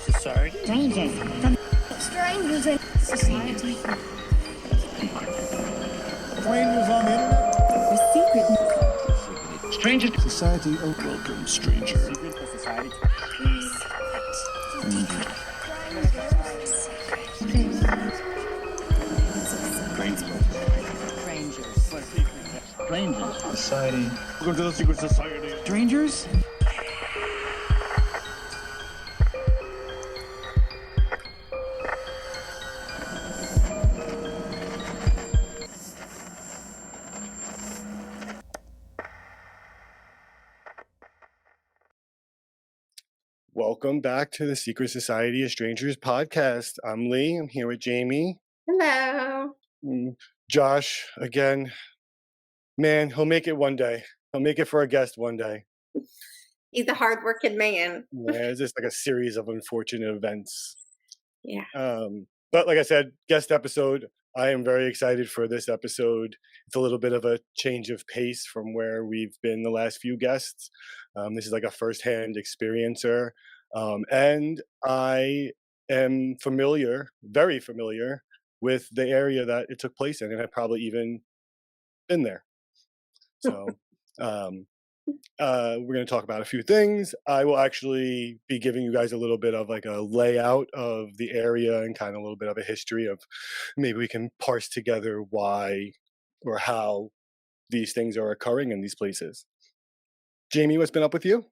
Society? Strangers. Strangers in society. Strangers on the internet. The secret. Strangers. Society. Oh, welcome, stranger. Secret to society. Strangers. Society. Welcome to the secret society. Strangers? Welcome back to the Secret Society of Strangers podcast. I'm Lee. I'm here with Jamie. Hello. Josh, again. Man, he'll make it one day. He'll make it for a guest one day. He's a hardworking man. Yeah, it's just like a series of unfortunate events. Yeah. But like I said, guest episode. I am very excited for this episode. It's a little bit of a change of pace from where we've been the last few guests. This is like a firsthand experiencer. And I am familiar, very familiar with the area that it took place in, and I've probably even been there. So we're going to talk about a few things. I will actually be giving you guys a little bit of like a layout of the area and kind of a little bit of a history of maybe we can parse together why or how these things are occurring in these places. Jamie, what's been up with you?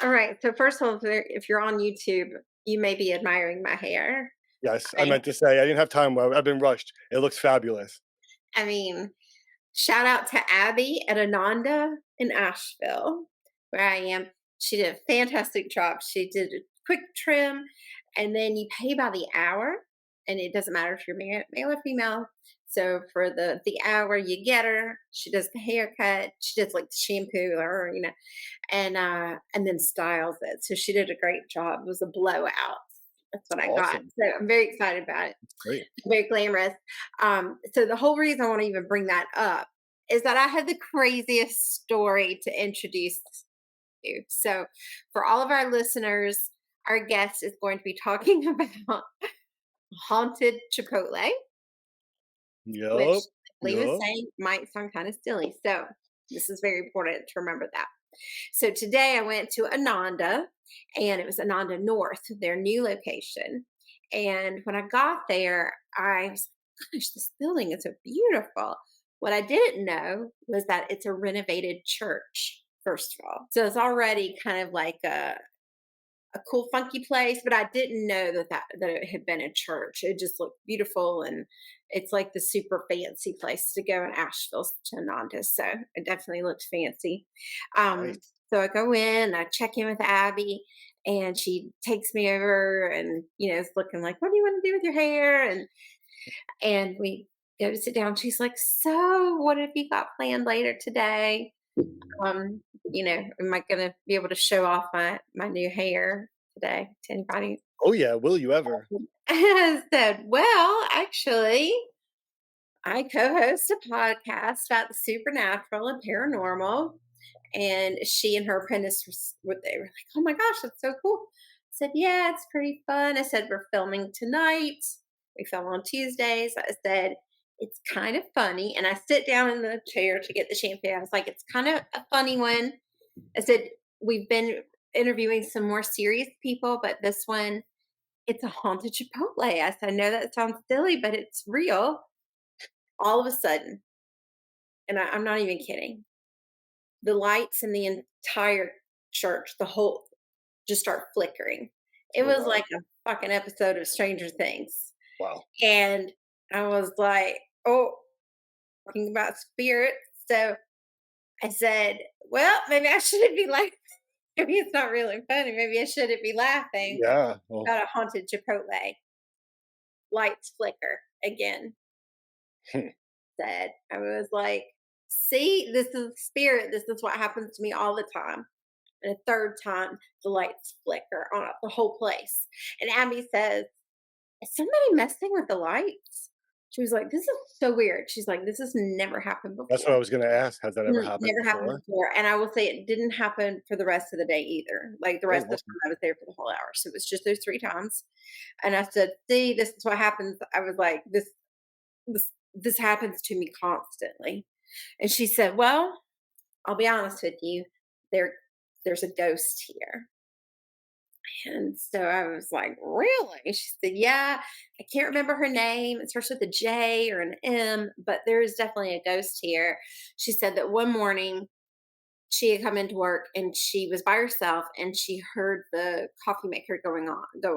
All right. So first of all, if you're on YouTube, you may be admiring my hair. Yes, I meant to say I didn't have time. I've been rushed. It looks fabulous. I mean, shout out to Abby at Ananda in Asheville, where I am. She did a fantastic job. She did a quick trim, and then you pay by the hour, and it doesn't matter if you're male or female. So for the hour, you get her. She does the haircut. She does like the shampoo, or and then styles it. So she did a great job. It was a blowout. That's what I got. So I'm very excited about it. Great. Very glamorous. So the whole reason I want to even bring that up is that I had the craziest story to introduce you. So for all of our listeners, our guest is going to be talking about haunted Chipotle, which Lee was saying might sound kind of silly. So this is very important to remember that. So today I went to Ananda, and it was Ananda North, their new location. And when I got there, I was like, gosh, this building is so beautiful. What I didn't know was that it's a renovated church, first of all. So it's already kind of like a cool, funky place, but I didn't know that it had been a church. It just looked beautiful, and it's like the super fancy place to go in Asheville to Ananda. So it definitely looked fancy. Nice. So I go in, I check in with Abby, and she takes me over and, is looking like, what do you want to do with your hair? And we go to sit down. She's like, so what have you got planned later today? Am I going to be able to show off my new hair today to anybody? Oh yeah, will you ever? I said, well, actually, I co-host a podcast about the supernatural and paranormal. And she and her apprentice were like, oh my gosh, that's so cool. I said, yeah, it's pretty fun. I said, we're filming tonight. We film on Tuesdays. I said, it's kind of funny. And I sit down in the chair to get the shampoo. I was like, it's kind of a funny one. I said, we've been interviewing some more serious people, but this one, it's a haunted Chipotle. I said, I know that sounds silly, but it's real. All of a sudden, and I'm not even kidding, the lights in the entire church, the whole, just start flickering. It was like a fucking episode of Stranger Things. Wow. And I was like, oh, talking about spirits. So I said, well, maybe I shouldn't be laughing. Maybe it's not really funny. Maybe I shouldn't be laughing Yeah. about a haunted Chipotle. Lights flicker again. Said, I was like, see, this is spirit. This is what happens to me all the time. And a third time, the lights flicker on the whole place. And Abby says, is somebody messing with the lights? She was like, "This is so weird." She's like, "This has never happened That's what I before." was gonna ask. Has that ever happened Never happened before? before, and I will say it didn't happen for the rest of the day either, like, the Oh, rest of the awesome. time I was there for the whole hour, so it was just those 3 times, and I said, "See, this is what happens." I was like, "This happens to me constantly," and she said, "Well, I'll be honest with you, there there's a ghost here." And so I was like, "Really?" She said, "Yeah, I can't remember her name. It starts with a J or an M, but there is definitely a ghost here." She said that one morning she had come into work and she was by herself and she heard the coffee maker go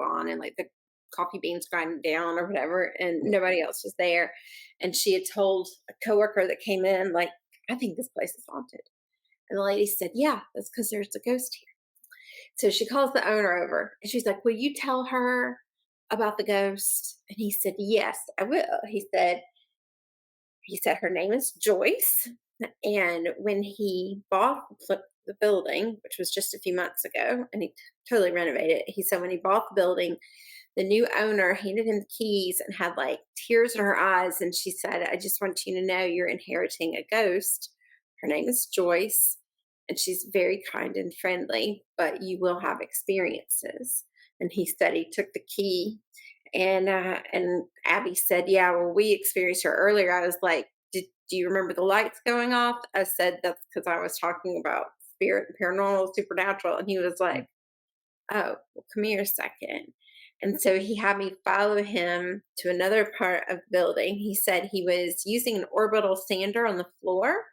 on and like the coffee beans grinding down or whatever, and nobody else was there. And she had told a coworker that came in, like, "I think this place is haunted." And the lady said, "Yeah, that's because there's a ghost here." So she calls the owner over and she's like, "Will you tell her about the ghost?" And he said, "Yes, I will." He said her name is Joyce. And when he bought the building, which was just a few months ago, and he totally renovated it, he said when he bought the building, the new owner handed him the keys and had like tears in her eyes. And she said, "I just want you to know you're inheriting a ghost. Her name is Joyce, and she's very kind and friendly, but you will have experiences." And he said he took the key, and Abby said, "Yeah, well, we experienced her earlier." I was like, "Do you remember the lights going off?" I said, "That's because I was talking about spirit, paranormal, supernatural." And he was like, "Oh, well, come here a second." And so he had me follow him to another part of the building. He said he was using an orbital sander on the floor,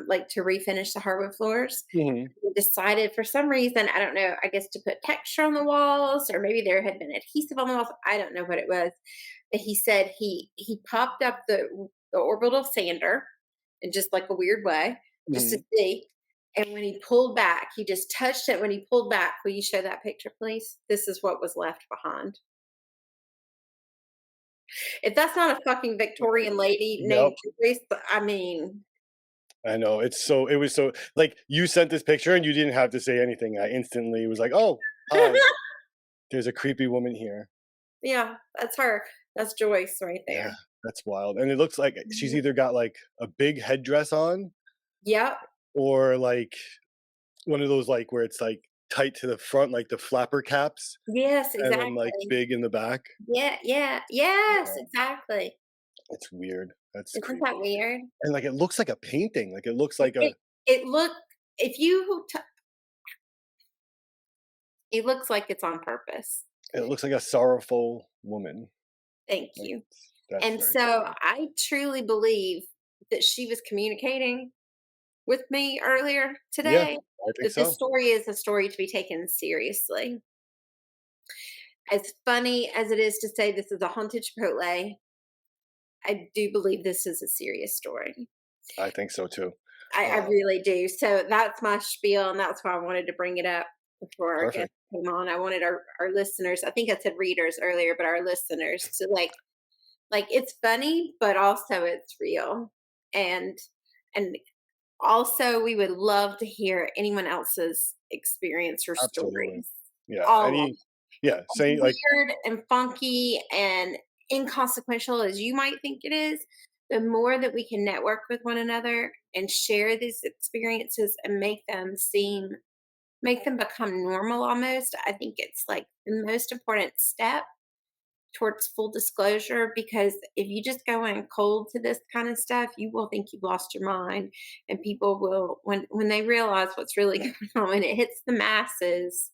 like to refinish the hardwood floors. Mhm. He decided for some reason, I don't know, I guess to put texture on the walls, or maybe there had been adhesive on the walls. I don't know what it was. But he said he popped up the orbital sander in just like a weird way, just to Mhm. see. And when he pulled back, he just touched it. When he pulled back, will you show that picture, please? This is what was left behind. If that's not a fucking Victorian lady named Yep. Joyce, I mean, I know. It was so like, you sent this picture and you didn't have to say anything. I instantly was like, "Oh, hi. There's a creepy woman here." yeah, that's her. That's Joyce right Yeah, there. that's wild. And it looks like she's Mhm. either got, like, a big headdress on Yep. or, like, one of those, like, where it's, like, tight to the front, like the flapper caps, Yes, and then, like, exactly. big in the back. Yeah, yeah, yes, Yeah, exactly. it's weird. That's Isn't that creepy. weird? And, like, it looks like a painting. Like, it looks It like a it, it look if you t- it looks like it's on purpose. it looks like a sorrowful woman. Thank Like, you. that's And very so funny. I truly believe that she was communicating with me earlier Yeah, today, I think that this so. story is a story to be taken seriously. As funny as it is to say this is a haunted Chipotle, I do believe this is a serious story. I think so too. I Uh, really do. So that's my spiel, and that's why I wanted to bring it up before our guest Perfect. came on. I wanted our listeners, I think I said readers earlier, but our listeners to like it's funny, but also it's real. And and also we would love to hear anyone else's experience or Absolutely. stories. Yeah, All of any yeah, as saying, like weird and funky and inconsequential as you might think it is, the more that we can network with one another and share these experiences and make them become normal almost, I think it's like the most important step towards full disclosure, because if you just go in cold to this kind of stuff, you will think you've lost your mind, and people will when they realize what's really going on when it hits the masses,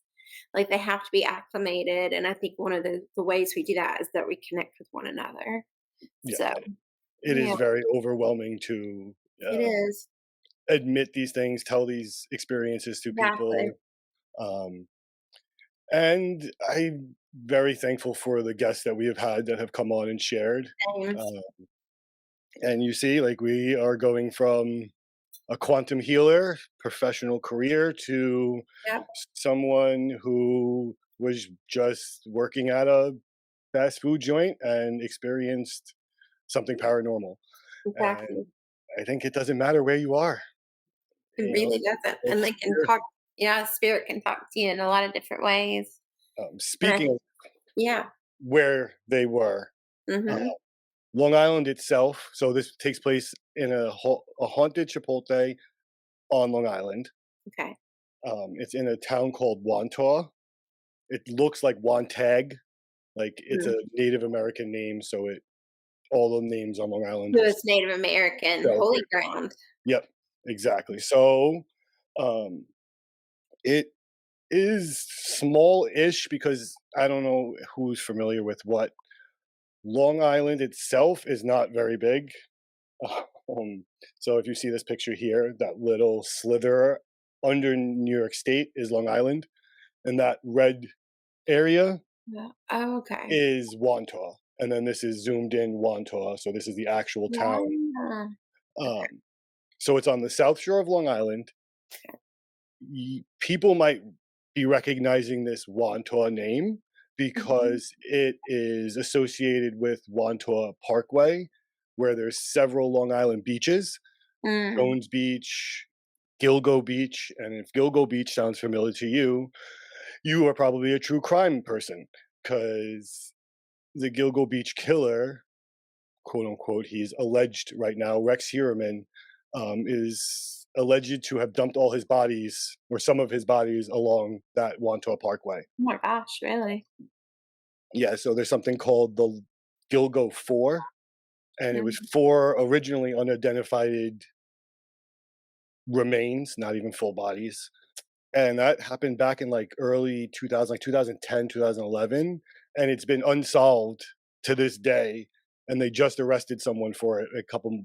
like they have to be acclimated. And I think one of the ways we do that is that we connect with one another. yeah, So it is yeah, very overwhelming to, it is. admit these things, tell these experiences to Exactly. people, um, and I'm very thankful for the guests that we have had that have come on and shared, Same. uh, and you see, like, we are going from a quantum healer, professional career, to Yep, someone who was just working at a fast food joint and experienced something paranormal. And exactly. I think it doesn't matter where you are. It You know, really doesn't. And it's they can here. talk, yeah, spirit can talk to you in a lot of different ways. And I Speaking think, of yeah. where they were, uh, Hmm. Long Island itself, so this takes place in a haunted Chipotle on Long Island. Okay. It's in a town called Wantaw. It looks like Wantagh, like it's Mm. a Native American name, so all the names on Long Island So are it's Native American holy celebrated. ground. Yep, exactly. So, um, it is small-ish because I don't know who's familiar with what. Long Island itself is not very big. Um, so if you see this picture here, that little slither under New York State is Long Island, and that red area Yeah. Oh, okay. is Wantaw. And then this is zoomed in Wantaw, so this is the actual town. Yeah. Um, so it's on the south shore of Long Island. People might be recognizing this Wantaw name because it is associated with Wantaw Parkway, where there's several Long Island beaches, Mm. Jones Beach, Gilgo Beach, and if Gilgo Beach sounds familiar to you, you are probably a true crime person because the Gilgo Beach killer, quote unquote, he's alleged right now, Rex Heuermann, is alleged to have dumped all his bodies or some of his bodies along that Wantaw Parkway. Oh my gosh, really? Yeah, so there's something called the Gilgo 4, and it was Mm. 4 originally unidentified remains, not even full bodies. And that happened back in like early 2000, like 2010, 2011, and it's been unsolved to this day. And they just arrested someone for it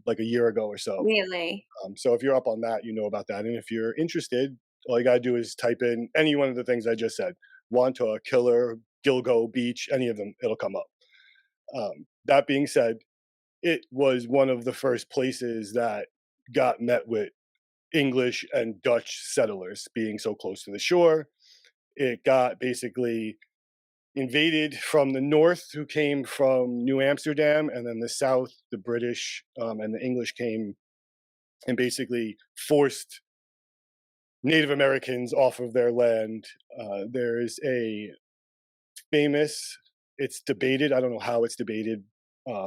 like a year ago or so. Really? So if you're up on that, you know about that. And if you're interested, all you gotta do is type in any one of the things I just said: Wantaw, Killer, Gilgo Beach, any of them, it'll come up. That being said, it was one of the first places that got met with English and Dutch settlers being so close to the shore. It got basically invaded from the north, who came from New Amsterdam, and then the south, the British and the English came and basically forced Native Americans off of their land. There is a famous, it's debated, I don't know how it's debated,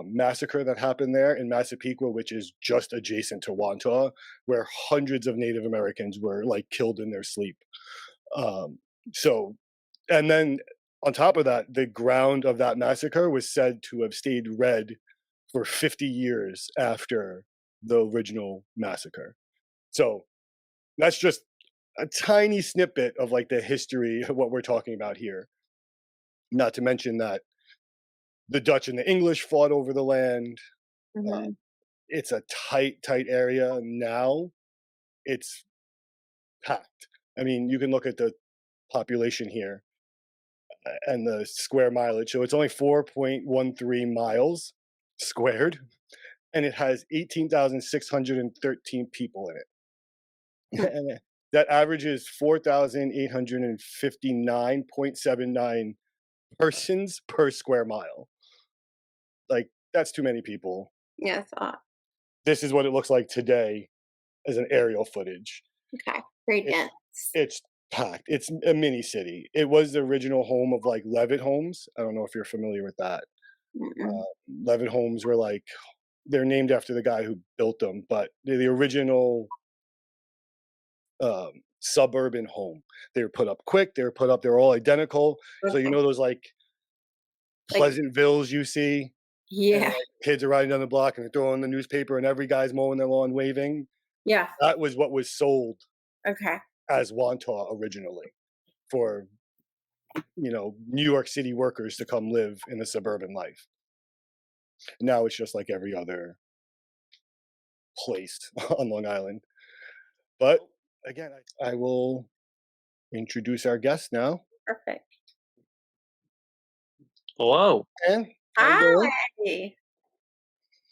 massacre that happened there in Massapequa, which is just adjacent to Wantaw, where hundreds of Native Americans were like killed in their sleep. Um, so, and then on top of that, the ground of that massacre was said to have stayed red for 50 years after the original massacre. So that's just a tiny snippet of like the history of what we're talking about here. Not to mention that the Dutch and the English fought over the land. Uh, Hmm. it's a tight area now. It's packed. I mean, you can look at the population here and the square mileage. So it's only 4.13 miles squared, and it has 18,613 people in it. And that averages 4,859.79 persons per square mile. Like, that's too many people. Yes. This is what it looks like today as an aerial footage. Okay. Very It's dense. it's packed. It's a mini city. It was the original home of like Levitt homes. I don't know if you're familiar with that. Mm-mm. Levitt homes were like, they're named after the guy who built them, but they're the original suburban home. They were put up quick. They were all identical. So you Okay. know those like Like, Pleasantvilles you see, and yeah. like kids are riding down the block and they're throwing the newspaper, and every guy's mowing their lawn waving. Yeah. That was what was sold Okay. as Wantaw originally for New York City workers to come live in the suburban life. Now it's just like every other place on Long Island. But again, I will introduce our guest now. Perfect. Hello. And how you doing? Hi.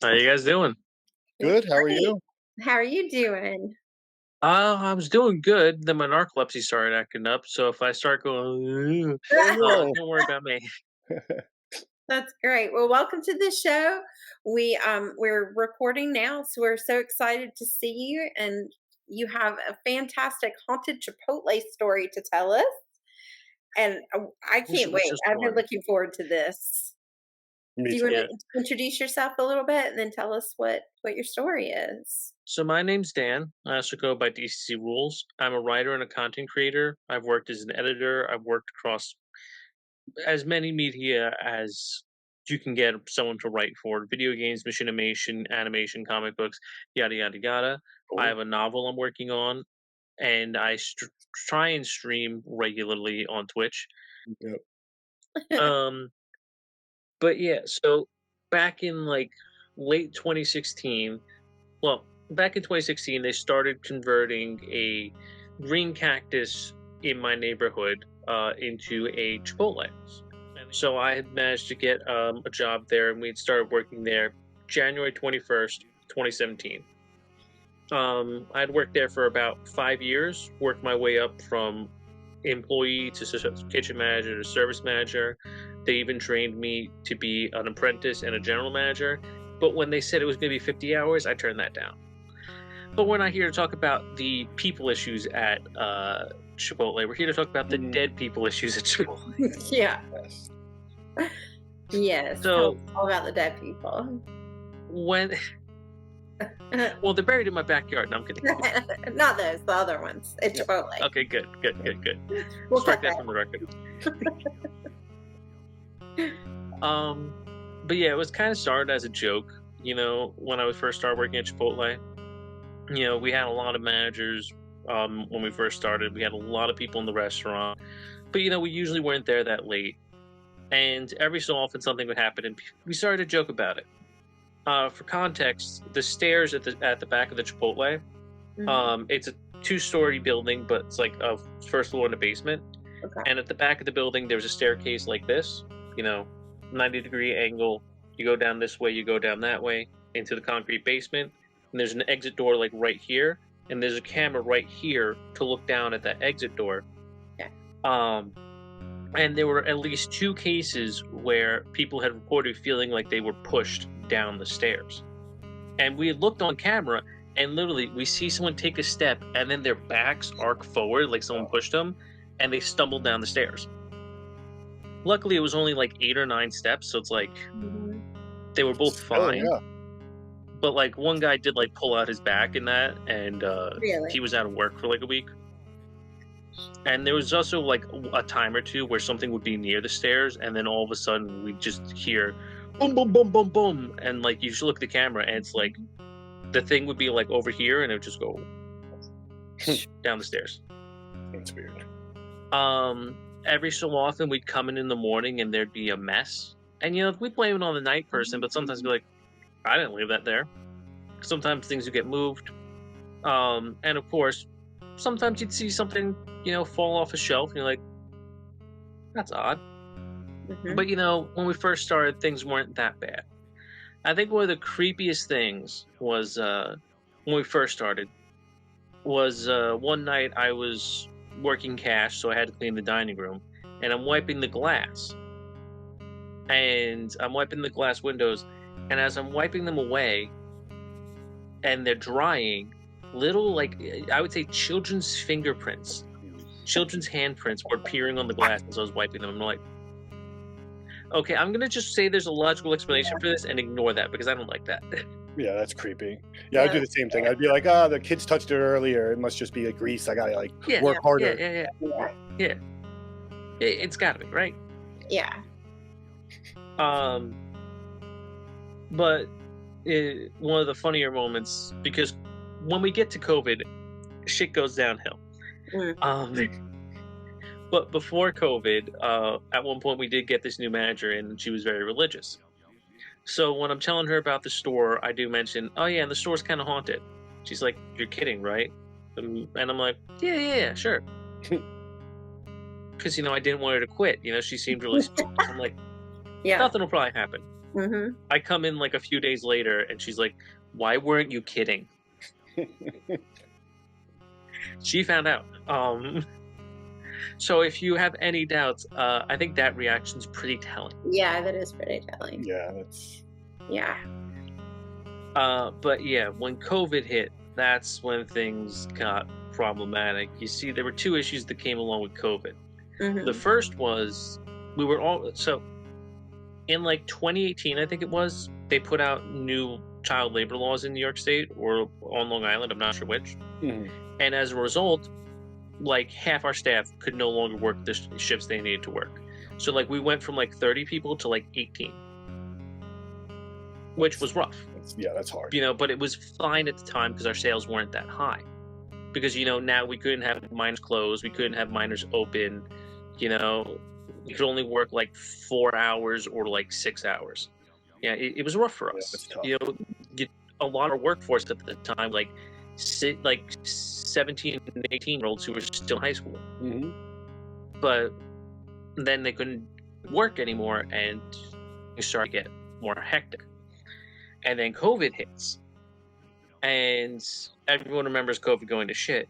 How you guys doing? Good. How are Great. you? How are you doing? I was doing good. Then my narcolepsy started acting up. So if I start going, Oh don't worry about me. no. That's great. Well, welcome to the show. We're recording now, so we're so excited to see you, and you have a fantastic haunted Chipotle story to tell us. And I What's can't wait. your I've been story? looking forward to this. Me Do you too. want to introduce yourself a little bit and then tell us what your story is? So my name's Dan. I also go by DCC Rules. I'm a writer and a content creator. I've worked as an editor. I've worked across as many media as you can get someone to write for: video games, machinimation, animation, comic books, yada yada yada. I have a novel I'm working on, and I try and stream regularly on Twitch. Yep. Um, but yeah, so back in like late 2016, well, back in 2016, they started converting a green cactus in my neighborhood into a Chipotle. So I had managed to get a job there, and we had started working there January 21st, 2017. I had worked there for about 5 years, worked my way up from employee to kitchen manager to service manager. They even trained me to be an apprentice and a general manager. But when they said it was going to be 50 hours, I turned that down. But we're not here to talk about the people issues at Chipotle. We're here to talk about the dead people issues at Chipotle. Yeah. Yes. Yes. So- all about the dead people. When, well, they're buried in my backyard. No, I'm kidding. Not those, the other ones. It's Chipotle. Okay, good. We'll Strike cut that from the record. But yeah, it was kind of started as a joke. You know, when I first started working at Chipotle, you know, we had a lot of managers. When we first started, we had a lot of people in the restaurant, but you know, we usually weren't there that late. And every so often, something would happen, and we started to joke about it. For context, the stairs at the back of the Chipotle, it's a 2-story building, but it's like a first floor and a basement. Okay. And at the back of the building, there's a staircase like this, you know, 90-degree angle. You go down this way, you go down that way into the concrete basement. And there's an exit door like right here. And there's a camera right here to look down at that exit door. Yeah. And there were at least 2 cases where people had reported feeling like they were pushed down the stairs. And we had looked on camera, and literally we see someone take a step and then their backs arc forward like someone pushed them, and they stumbled down the stairs. Luckily, it was only like 8 or 9 steps, so it's like they were both fine. Oh, yeah. But like one guy did like pull out his back in that, and Really? he was out of work for like a week. And there was also like a time or two where something would be near the stairs, and then all of a sudden we just hear boom, boom, boom, boom, boom, and like you just look at the camera, and it's like the thing would be like over here, and it would just go down the stairs. That's weird. Every so often we'd come in the morning, and there'd be a mess, and you know, we'd blame it on the night person, but sometimes we'd be like, I didn't leave that there. Sometimes things would get moved, and of course, sometimes you'd see something, you know, fall off a shelf, and you're like, that's odd. But you know, when we first started, things weren't that bad. I think one of the creepiest things was when we first started was one night I was working cash, so I had to clean the dining room, and I'm wiping the glass, and I'm wiping the glass windows, and as I'm wiping them away, and they're drying, little, like, I would say children's fingerprints, children's handprints were appearing on the glass as I was wiping them. I'm like, okay, I'm gonna just say there's a logical explanation for this and ignore that because I don't like that. Yeah, that's creepy. Yeah, I'd do the same thing. I'd be like, the kids touched it earlier. It must just be a grease. I gotta like work harder. Yeah. It's gotta be, right? Yeah. But one of the funnier moments, because when we get to COVID, shit goes downhill. But before COVID, at one point we did get this new manager in, and she was very religious. So when I'm telling her about the store, I do mention, oh yeah, and the store's kind of haunted. She's like, you're kidding, right? And I'm like, yeah, sure. Because, you know, I didn't want her to quit. You know, she seemed really spooked. I'm like, Yeah. nothing will probably happen. Mm-hmm. I come in like a few days later, and she's like, why weren't you kidding? She found out. So if you have any doubts, I think that reaction's pretty telling. Yeah, that is pretty telling. Yeah, that's Yeah. But yeah, when COVID hit, that's when things got problematic. You see, there were 2 issues that came along with COVID. Mm-hmm. The first was we were all in like 2018, I think it was, they put out new child labor laws in New York State or on Long Island, I'm not sure which. Mhm. And as a result, like half our staff could no longer work the shifts they needed to work. So like we went from like 30 people to like 18, which was rough. That's hard. But it was fine at the time because our sales weren't that high. Because now we couldn't have minors closed, we couldn't have minors open. We could only work like 4 hours or like 6 hours. Yeah, it was rough for us. That's tough. A lot of our workforce at the time, like 17 and 18-year-olds who were still in high school. Mm-hmm. But then they couldn't work anymore, and it started to get more hectic. And then COVID hits, and everyone remembers COVID going to shit.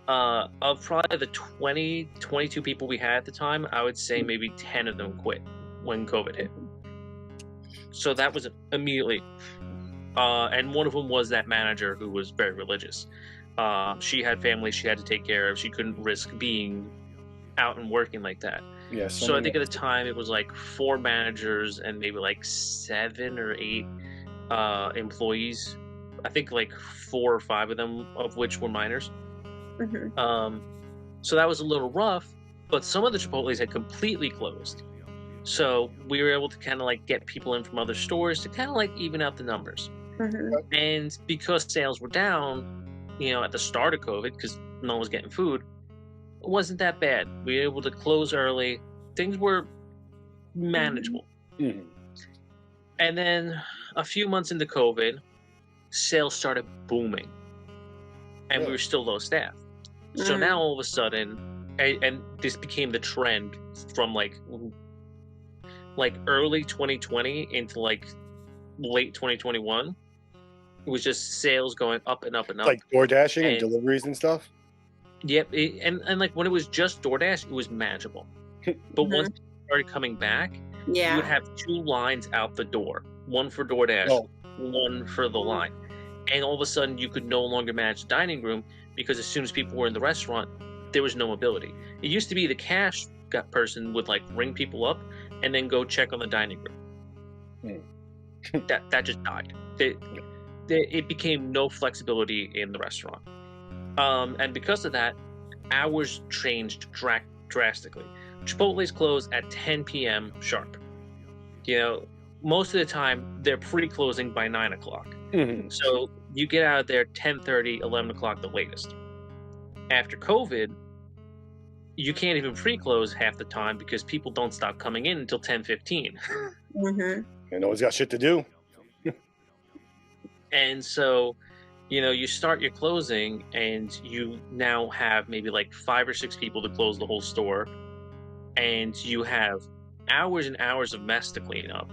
Of probably the 22 people we had at the time, I would say maybe 10 of them quit when COVID hit. So that was immediately. And one of them was that manager who was very religious. She had family she had to take care of. She couldn't risk being out and working like that. Yeah. So I think at the time it was like 4 managers and maybe like 7 or 8 employees. I think like 4 or 5 of them, of which were minors. Mm-hmm. So that was a little rough, but some of the Chipotles had completely closed. So we were able to kind of like get people in from other stores to kind of like even out the numbers. Mm-hmm. And because sales were down, at the start of COVID, because no one was getting food, it wasn't that bad. We were able to close early. Things were manageable. Mm-hmm. And then a few months into COVID, sales started booming. And we were still low staff. So now all of a sudden, and this became the trend from like early 2020 into like late 2021. It was just sales going up and up and up. Like door dashing and deliveries and stuff. Yep, and like when it was just DoorDash, it was manageable. But once it started coming back, you would have 2 lines out the door, one for DoorDash, one for the line. And all of a sudden, you could no longer manage the dining room because as soon as people were in the restaurant, there was no mobility. It used to be the cash person would like ring people up and then go check on the dining room. That just died. It became no flexibility in the restaurant. And because of that, hours changed drastically. Chipotle's close at 10 p.m. sharp. Most of the time, they're pre-closing by 9 o'clock. Mm-hmm. So you get out of there 10:30, 11 o'clock the latest. After COVID, you can't even pre-close half the time because people don't stop coming in until 10:15. Mm-hmm. And no one's got shit to do. And so, you start your closing and you now have maybe like 5 or 6 people to close the whole store. And you have hours and hours of mess to clean up,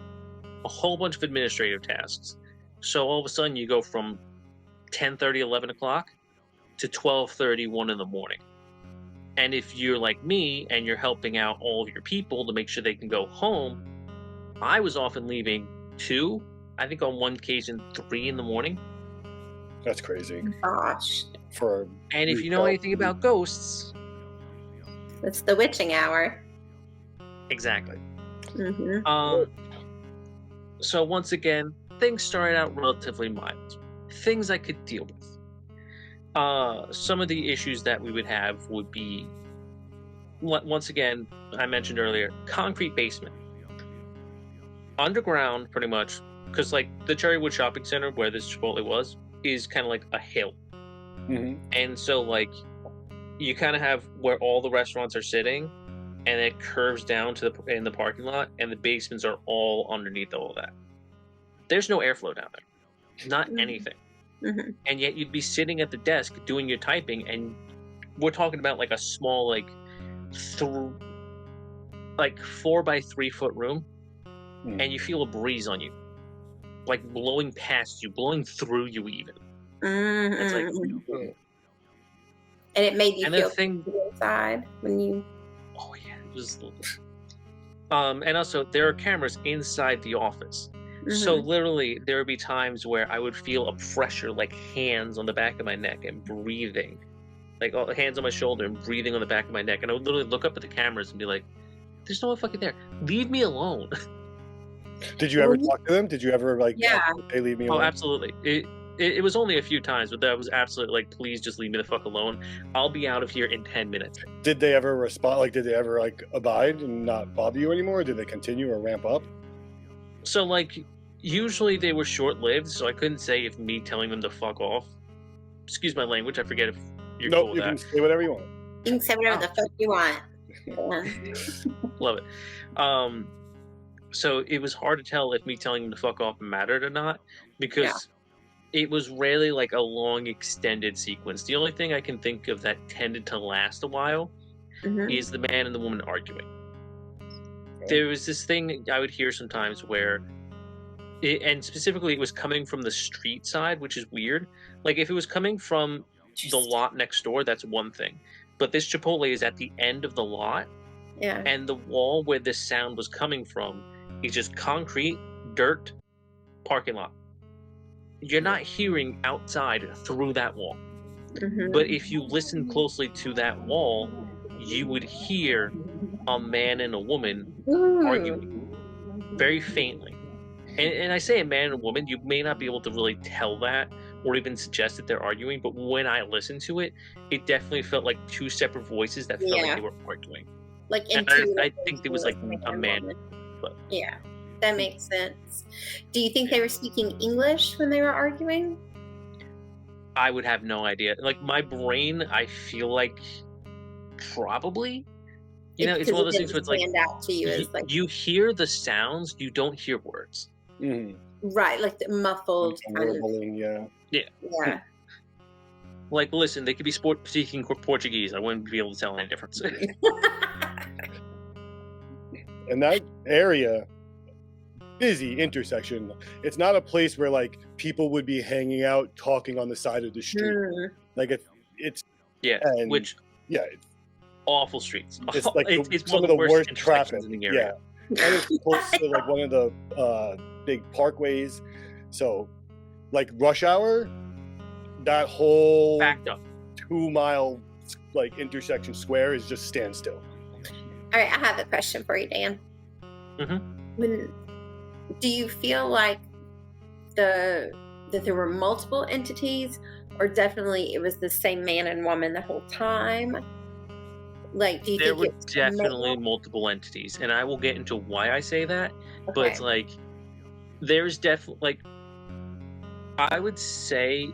a whole bunch of administrative tasks. So all of a sudden you go from 10:30, 11 o'clock to 12:30, 1 in the morning. And if you're like me and you're helping out all of your people to make sure they can go home, I was often leaving 2, I think on one occasion 3 in the morning. That's crazy. Gosh. And if you know anything about ghosts, It's the witching hour. exactly. Mm-hmm. So once again, things started out relatively mild. Things I could deal with. Some of the issues that we would have would be, once again, I mentioned earlier, concrete basement. Underground, pretty much, because like the Cherrywood Shopping Center, where this Chipotle was, is kind of like a hill. Mm-hmm. And so like, you kind of have where all the restaurants are sitting, and it curves down to in the parking lot, and the basements are all underneath all of that. There's no airflow down there, not anything. Mm-hmm. And yet you'd be sitting at the desk doing your typing, and we're talking about like a small like 4 by 3 foot room, and you feel a breeze on you, like blowing past you, blowing through you even. Mm-hmm. It's like, and it made you and feel the thing inside when you. Oh yeah, it was. And also there are cameras inside the office. Mm-hmm. So literally, there would be times where I would feel a pressure, like hands on the back of my neck and breathing, like hands on my shoulder and breathing on the back of my neck. And I would literally look up at the cameras and be like, "There's no one fucking there. Leave me alone." Did you ever talk to them? Did you ever like? Yeah. They leave me Oh, alone. absolutely. It was only a few times, but that was absolutely like, please just leave me the fuck alone. I'll be out of here in 10 minutes. Did they ever respond? Like, did they ever like abide and not bother you anymore? Did they continue or ramp up? So like, usually they were short-lived, so I couldn't say if me telling them to fuck off. Excuse my language. I forget if you're cool Nope, with you that. can say whatever you want. You can say whatever the fuck you want. Yeah. Love it. So it was hard to tell if me telling them to fuck off mattered or not, because it was rarely like a long extended sequence. The only thing I can think of that tended to last a while is the man and the woman arguing. There was this thing I would hear sometimes where, and specifically it was coming from the street side, which is weird. Like if it was coming from the lot next door, that's one thing. But this Chipotle is at the end of the lot, and the wall where this sound was coming from is just concrete, dirt, parking lot. You're not hearing outside through that wall. But if you listen closely to that wall, you would hear a man and a woman arguing very faintly. And I say a man and a woman, you may not be able to really tell that or even suggest that they're arguing, but when I listened to it, it definitely felt like two separate voices that felt like they were arguing. Like I think there was like a man. But yeah, that makes sense. Do you think they were speaking English when they were arguing? I would have no idea. Like my brain, I feel like probably. You know, it's one of those things where it's like, out to you as like you hear the sounds, you don't hear words. Right, like the muffled kind of. Yeah. Like, listen, they could be speaking Portuguese. I wouldn't be able to tell any difference. And that area, busy intersection. It's not a place where like people would be hanging out, talking on the side of the street. Like it's which it's awful streets. It's like it's some one of the worst intersections traffic in the area. Yeah, and it's close to like one of the big parkways. So, like rush hour, that whole backed up 2 mile like intersection square is just standstill. All right, I have a question for you, Dan. Do you feel like that there were multiple entities, or definitely it was the same man and woman the whole time? Like, do you there think were definitely multiple entities, and I will get into why I say that. Okay. But like, there's definitely like, I would say,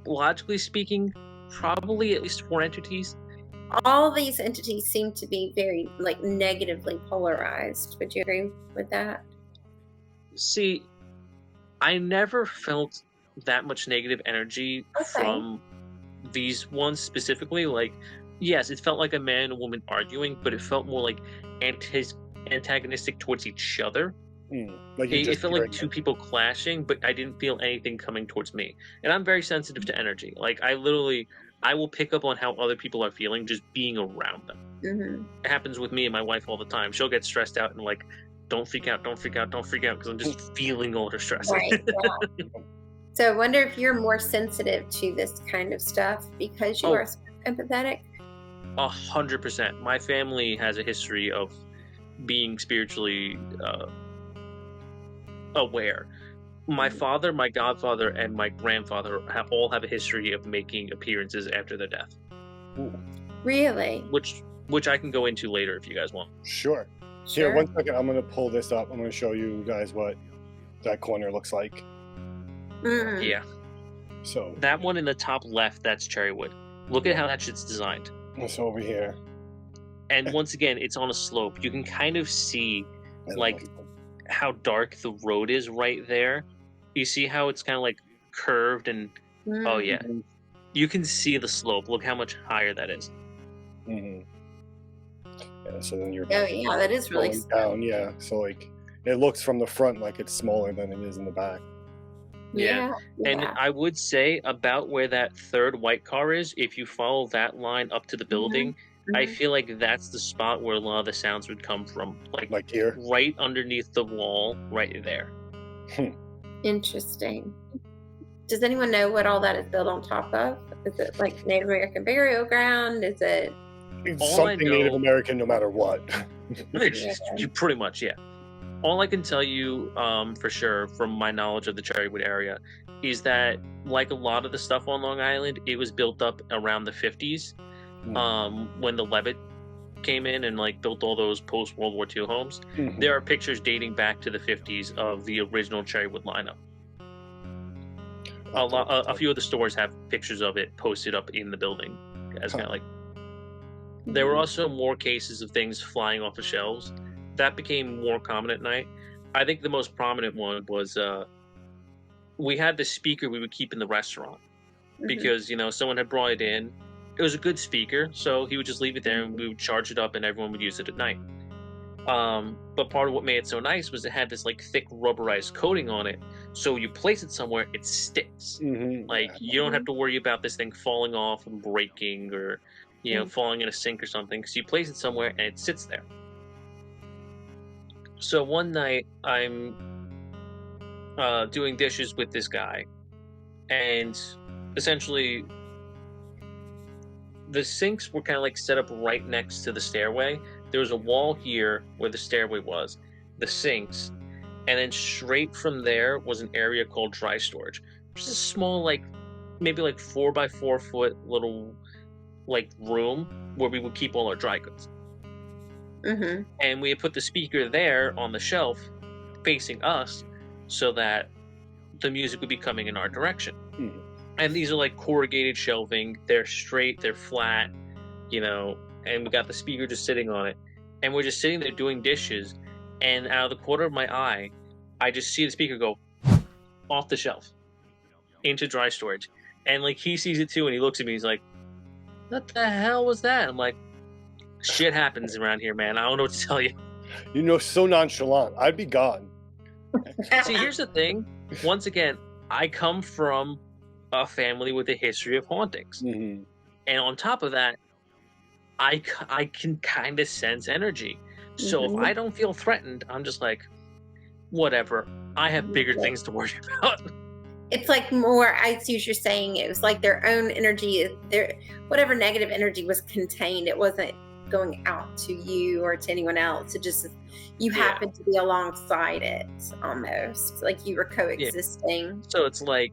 logically speaking, probably at least 4 entities. all these entities seem to be very like negatively polarized? Would you agree with that? See, I never felt that much negative energy from these ones specifically. Like, yes, it felt like a man and a woman arguing, but it felt more like antagonistic towards each other. Like it felt like two people clashing, but I didn't feel anything coming towards me. And I'm very sensitive to energy. Like, I will pick up on how other people are feeling just being around them. Mm-hmm. It happens with me and my wife all the time. She'll get stressed out and like, don't freak out, because I'm just feeling all her stress. Right. Yeah. So I wonder if you're more sensitive to this kind of stuff because you are empathetic. 100%. My family has a history of being spiritually aware. My father, my godfather, and my grandfather all have a history of making appearances after their death. Really? Which I can go into later if you guys want. Sure. Here, 1 second. I'm going to pull this up. I'm going to show you guys what that corner looks like. Mm. Yeah. So that one in the top left, that's Cherrywood. Look at how that shit's designed. It's over here. And once again, it's on a slope. You can kind of see like how dark the road is right there. You see how it's kind of like curved and oh yeah, you can see the slope. Look how much higher that is. Mm-hmm. Yeah, so then you're that is really down. Yeah, so like it looks from the front like it's smaller than it is in the back. Yeah. And I would say about where that third white car is, if you follow that line up to the building, I feel like that's the spot where a lot of the sounds would come from. Like here? Right underneath the wall, right there. Interesting. Does anyone know what all that is built on top of? Is it like Native American burial ground? Is it... It's something Native American no matter what. You pretty much, yeah. All I can tell you for sure from my knowledge of the Cherrywood area is that, like a lot of the stuff on Long Island, it was built up around the 50s when the Levitt came in and like built all those post World War II homes. There are pictures dating back to the 50s of the original Cherrywood lineup. A few of the stores have pictures of it posted up in the building as kind of like. There were also more cases of things flying off the shelves. That became more common at night. I think the most prominent one was we had the speaker we would keep in the restaurant because, you know, someone had brought it in. It was a good speaker, so he would just leave it there and we would charge it up and everyone would use it at night. But part of what made it so nice was it had this like thick rubberized coating on it. So you place it somewhere, it sticks. Like you don't have to worry about this thing falling off and breaking or, you know, falling in a sink or something. So you place it somewhere and it sits there. So one night I'm doing dishes with this guy, and essentially the sinks were kind of like set up right next to the stairway. There was a wall here where the stairway was, the sinks, and then straight from there was an area called dry storage, which is a small, like maybe like 4x4 foot little like room where we would keep all our dry goods. And we had put the speaker there on the shelf facing us so that the music would be coming in our direction. And these are like corrugated shelving. They're straight, they're flat, you know, and we got the speaker just sitting on it. And we're just sitting there doing dishes, and out of the corner of my eye, I just see the speaker go off the shelf into dry storage. And like he sees it too, and he looks at me, he's like, what the hell was that? I'm like, shit happens around here, man. I don't know what to tell you. You know, so nonchalant. I'd be gone. See, here's the thing. Once again, I come from a family with a history of hauntings. And on top of that, I can kind of sense energy. So if I don't feel threatened, I'm just like, whatever. I have bigger things to worry about. It's like more, I see what you're saying. It was like their own energy, their whatever negative energy was contained. It wasn't going out to you or to anyone else. It just, you happened to be alongside it almost. Like you were coexisting. So it's like,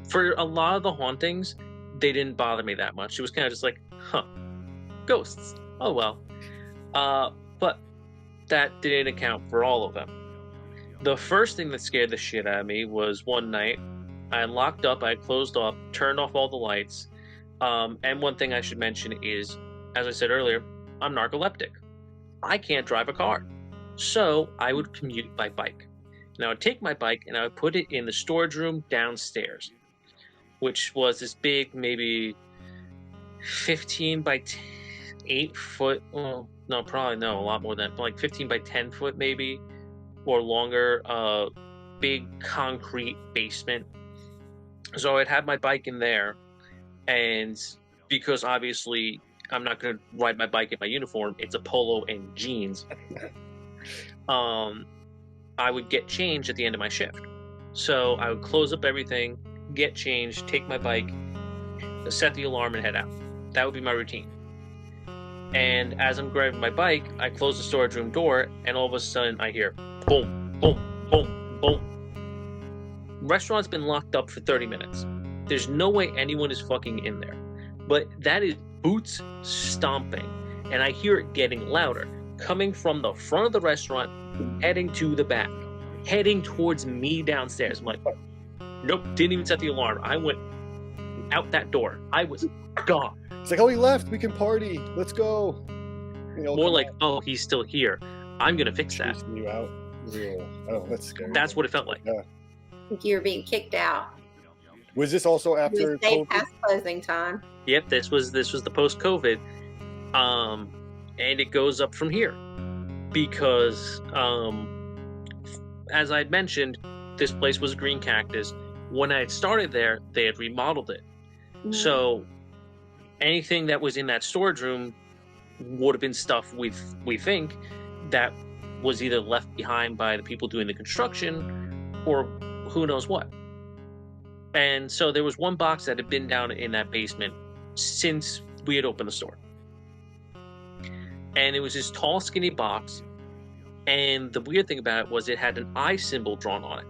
for a lot of the hauntings, they didn't bother me that much. It was kind of just like, ghosts. Oh well. But that didn't account for all of them. The first thing that scared the shit out of me was one night I locked up, I closed off, turned off all the lights. And one thing I should mention is, as I said earlier, I'm narcoleptic. I can't drive a car. So I would commute by bike. And I would take my bike and I would put it in the storage room downstairs, which was this big, maybe 15 by 8 foot. Well, no, probably no, a lot more than like 15 by 10 foot maybe, or longer, big concrete basement. So I'd have my bike in there, and because obviously I'm not going to ride my bike in my uniform, it's a polo and jeans, I would get changed at the end of my shift. So I would close up everything, get changed, take my bike, set the alarm, and head out. That would be my routine. And as I'm grabbing my bike, I close the storage room door, and all of a sudden I hear boom, boom, boom, boom. Restaurant's been locked up for 30 minutes. There's no way anyone is fucking in there. But that is boots stomping, and I hear it getting louder, coming from the front of the restaurant, heading to the back, heading towards me downstairs. I'm like, nope, didn't even set the alarm. I went out that door. I was gone. It's like, oh, he left. We can party. Let's go. You know, more like, oh, he's still here. I'm gonna fix that. You out. Oh, that's scary. That's what it felt like. Yeah. You were being kicked out. Was this also after It was day COVID? past closing time. Yep, this was the post-COVID, and it goes up from here because, as I had mentioned, this place was a green cactus. When I had started there, they had remodeled it, so anything that was in that storage room would have been stuff we think that was either left behind by the people doing the construction or who knows what. And so there was one box that had been down in that basement since we had opened the store. And it was this tall, skinny box. And the weird thing about it was it had an eye symbol drawn on it.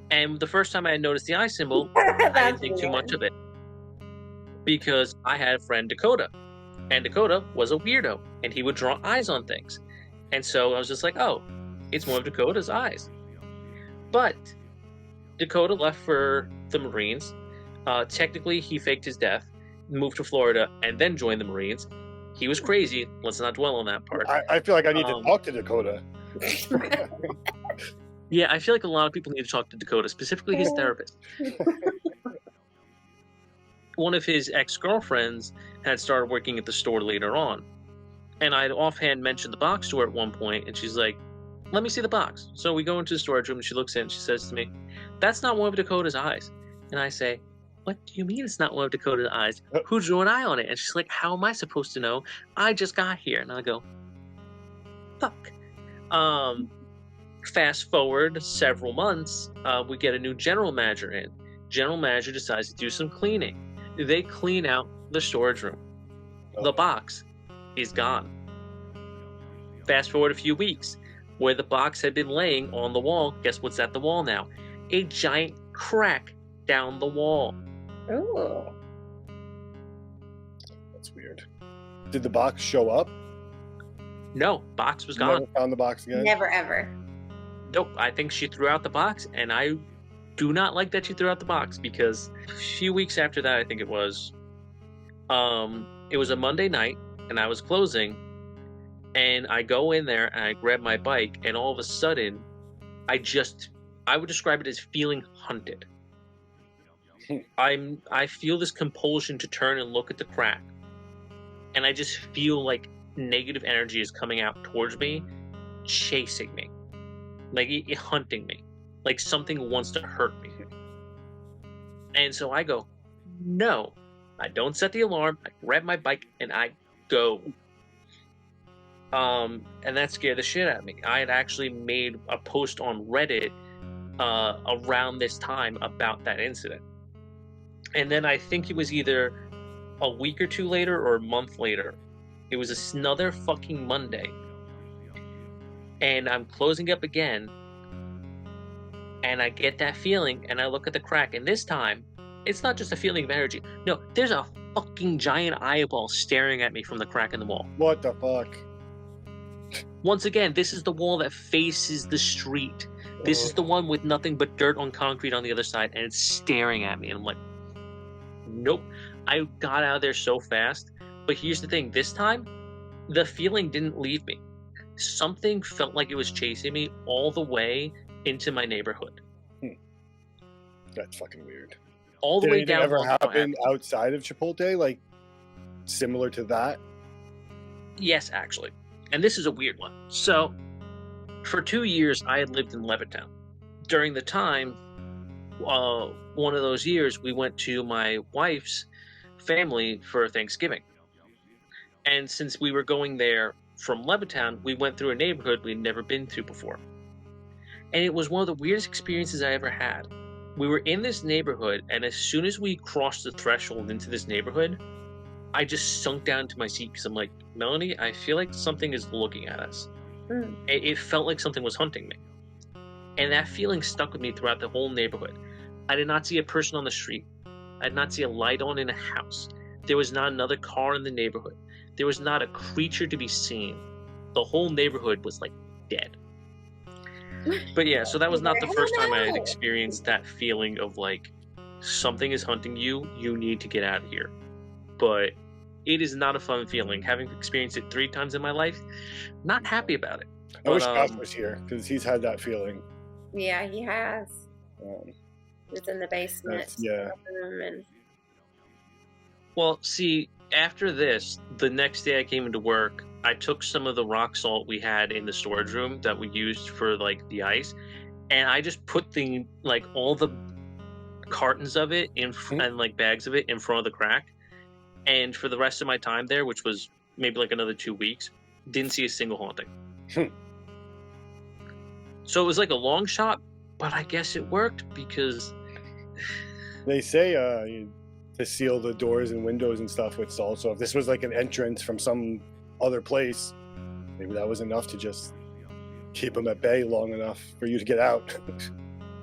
And the first time I had noticed the eye symbol, I didn't think too much of it. Because I had a friend, Dakota. And Dakota was a weirdo. And he would draw eyes on things. And so I was just like, oh, it's one of Dakota's eyes. But Dakota left for the Marines. Technically, he faked his death, moved to Florida, and then joined the Marines. He was crazy. Let's not dwell on that part. I feel like I need to talk to Dakota. Yeah, I feel like a lot of people need to talk to Dakota, specifically his therapist. One of his ex-girlfriends had started working at the store later on. And I'd offhand mentioned the box to her at one point, and she's like, let me see the box. So we go into the storage room, and she looks in, and she says to me, that's not one of Dakota's eyes. And I say, what do you mean it's not one of Dakota's eyes? Who drew an eye on it? And she's like, how am I supposed to know? I just got here. And I go, fuck. Fast forward several months, we get a new general manager in. General manager decides to do some cleaning. They clean out the storage room. The box is gone. Fast forward a few weeks, where the box had been laying on the wall. Guess what's at the wall now? A giant crack down the wall. Ooh. That's weird. Did the box show up? No, box was You gone. never found the box again? Never ever. Nope, I think she threw out the box, and I do not like that she threw out the box, because a few weeks after that, I think it was a Monday night, and I was closing, and I go in there, and I grab my bike, and all of a sudden, I would describe it as feeling hunted. I feel this compulsion to turn and look at the crack, and I just feel like negative energy is coming out towards me, chasing me, like hunting me, like something wants to hurt me. And so I go, no. I don't set the alarm. I grab my bike and I go. And that scared the shit out of me. I had actually made a post on Reddit around this time about that incident. And then I think it was either a week or two later or a month later. It was another fucking Monday. And I'm closing up again. And I get that feeling and I look at the crack. And this time, it's not just a feeling of energy. No, there's a fucking giant eyeball staring at me from the crack in the wall. What the fuck? Once again, this is the wall that faces the street. This is the one with nothing but dirt on concrete on the other side, and it's staring at me. And I'm like, nope. I got out of there so fast. But here's the thing. This time, the feeling didn't leave me. Something felt like it was chasing me all the way into my neighborhood. That's fucking weird. All the Did way anything down. ever Long happen Avenue. outside of Chipotle, like similar to that? Yes, actually. And this is a weird one. So, for 2 years, I had lived in Levittown. During the time, one of those years, we went to my wife's family for Thanksgiving. And since we were going there from Levittown, we went through a neighborhood we'd never been to before. And it was one of the weirdest experiences I ever had. We were in this neighborhood, and as soon as we crossed the threshold into this neighborhood, I just sunk down to my seat because I'm like, Melanie, I feel like something is looking at us. It felt like something was hunting me. And that feeling stuck with me throughout the whole neighborhood. I did not see a person on the street. I did not see a light on in a house. There was not another car in the neighborhood. There was not a creature to be seen. The whole neighborhood was like dead. But yeah, so that was not the first time I had experienced that feeling of like, something is hunting you, you need to get out of here. But it is not a fun feeling. Having experienced it 3 times in my life, not happy about it. I wish Josh was here because he's had that feeling. Yeah, he has. Um, It's in the basement. yeah. And Well, see, after this, the next day I came into work, I took some of the rock salt we had in the storage room that we used for like the ice, and I just put the like all the cartons of it in and like bags of it in front of the crack. And for the rest of my time there, which was maybe like another 2 weeks, didn't see a single haunting. So it was like a long shot, but I guess it worked because They say to seal the doors and windows and stuff with salt. So if this was like an entrance from some other place, maybe that was enough to just keep them at bay long enough for you to get out.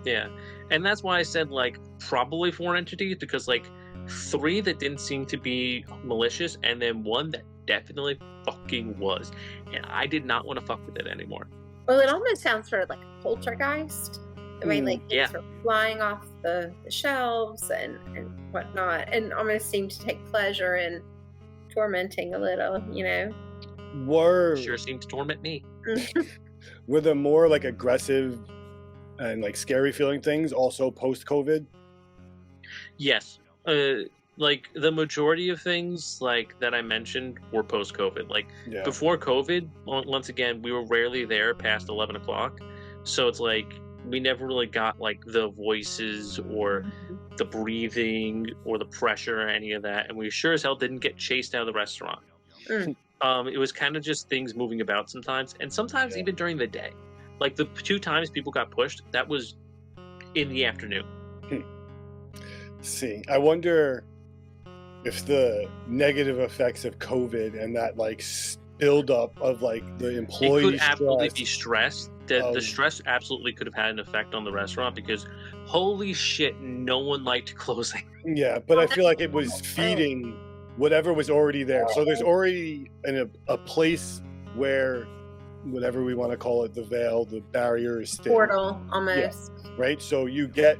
Yeah, and that's why I said like probably 4 entities, because like 3 that didn't seem to be malicious, and then 1 that definitely fucking was, and I did not want to fuck with it anymore. Well, it almost sounds sort of like a poltergeist. The way like yeah. things are flying off the shelves and whatnot, and almost seem to take pleasure in tormenting a little, you know. Sure seemed to torment me. Were the more like aggressive and like scary feeling things also post-COVID? Yes. Like the majority of things like that I mentioned were post-COVID. Like before COVID, once again, we were rarely there past 11 o'clock. So it's like we never really got like the voices or the breathing or the pressure or any of that. And we sure as hell didn't get chased out of the restaurant. It was kind of just things moving about sometimes, and sometimes even during the day. Like the 2 times people got pushed, that was in the afternoon. See, I wonder if the negative effects of COVID and that like buildup of like the employee it could absolutely stress be stress. The stress absolutely could have had an effect on the restaurant, because holy shit, no one liked closing. Yeah, but I feel like it was feeding whatever was already there. So there's already a place where, whatever we want to call it, the veil, the barrier is thin. Portal, almost. Yeah, right? So you get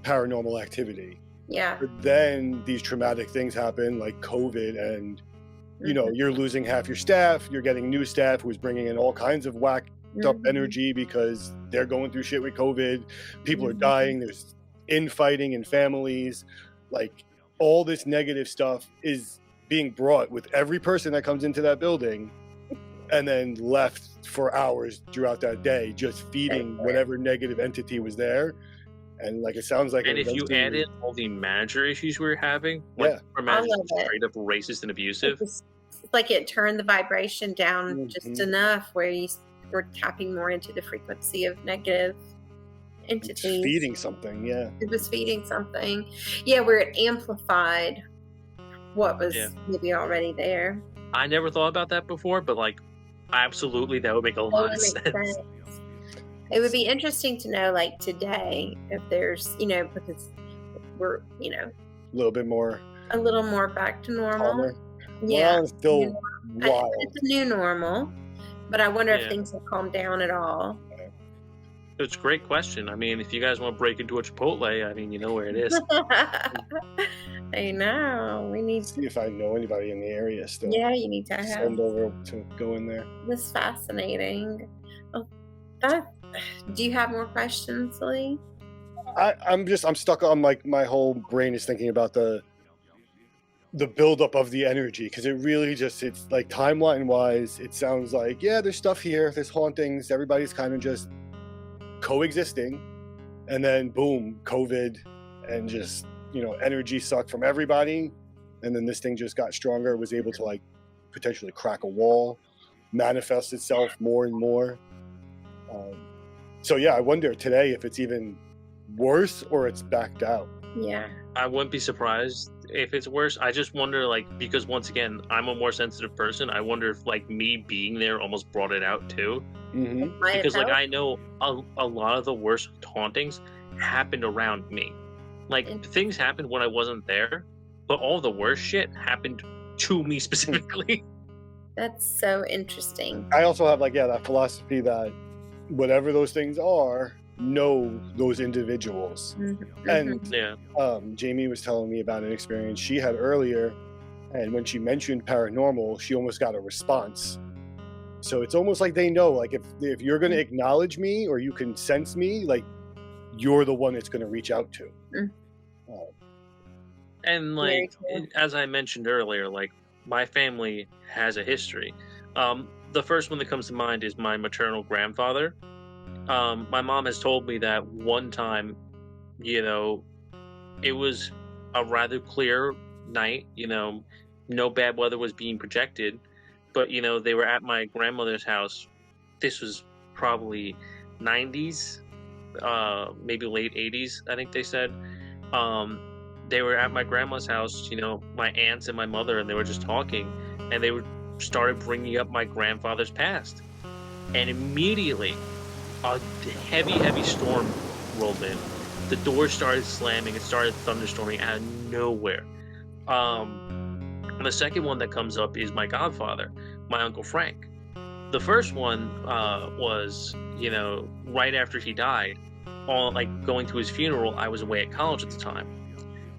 paranormal activity. Yeah. But then these traumatic things happen, like COVID, and you know, you're losing half your staff, you're getting new staff who's bringing in all kinds of whacked up energy because they're going through shit with COVID. People are dying, there's infighting in families. Like, all this negative stuff is being brought with every person that comes into that building and then left for hours throughout that day, just feeding whatever negative entity was there. And like, it sounds like, and if you add in all the manager issues we were having, like our manager was straight up racist and abusive. It's like it turned the vibration down just enough where you were tapping more into the frequency of negative entities. It's feeding something, It was feeding something. Yeah, where it amplified what was maybe already there. I never thought about that before, but like, absolutely, that would make a lot of sense. It would be interesting to know, like today, if there's, you know, because we're, you know, a little more back to normal. Calmer. Yeah, well, it's still wild. It's a new normal, but I wonder if things have calmed down at all. It's a great question. I mean, if you guys want to break into a Chipotle, I mean, you know where it is. I know. We need to see if I know anybody in the area still. Yeah, you need to send over to go in there. This is fascinating. Oh, do you have more questions, Lee? I'm stuck on, like, my whole brain is thinking about the buildup of the energy, because it really just, it's like timeline wise, it sounds like, yeah, there's stuff here, there's hauntings, everybody's kind of just coexisting, and then boom, COVID, and just, you know, energy sucked from everybody, and then this thing just got stronger, was able to like potentially crack a wall, manifest itself more and more. So yeah, I wonder today if it's even worse or it's backed out. Yeah, I wouldn't be surprised if it's worse. I just wonder, like, because once again, I'm a more sensitive person, I wonder if like me being there almost brought it out too. Because like I know a lot of the worst hauntings happened around me. Like, things happened when I wasn't there, but all the worst shit happened to me specifically. That's so interesting. I also have like, that philosophy that whatever those things are, know those individuals. And Jamie was telling me about an experience she had earlier, and when she mentioned paranormal, she almost got a response. So it's almost like they know, like, if you're going to acknowledge me or you can sense me, like, you're the one it's going to reach out to. And like, as I mentioned earlier, like, my family has a history. The first one that comes to mind is my maternal grandfather. My mom has told me that one time, you know, it was a rather clear night, you know, no bad weather was being projected, but, you know, they were at my grandmother's house. This was probably 90s, maybe late 80s, I think they said. They were at my grandma's house, you know, my aunts and my mother, and they were just talking, and they started bringing up my grandfather's past. and immediately a heavy storm rolled in. The door started slamming. It started thunderstorming out of nowhere. And the second one that comes up is my godfather, my Uncle Frank. The first one was, right after he died, going to his funeral. I was away at college at the time.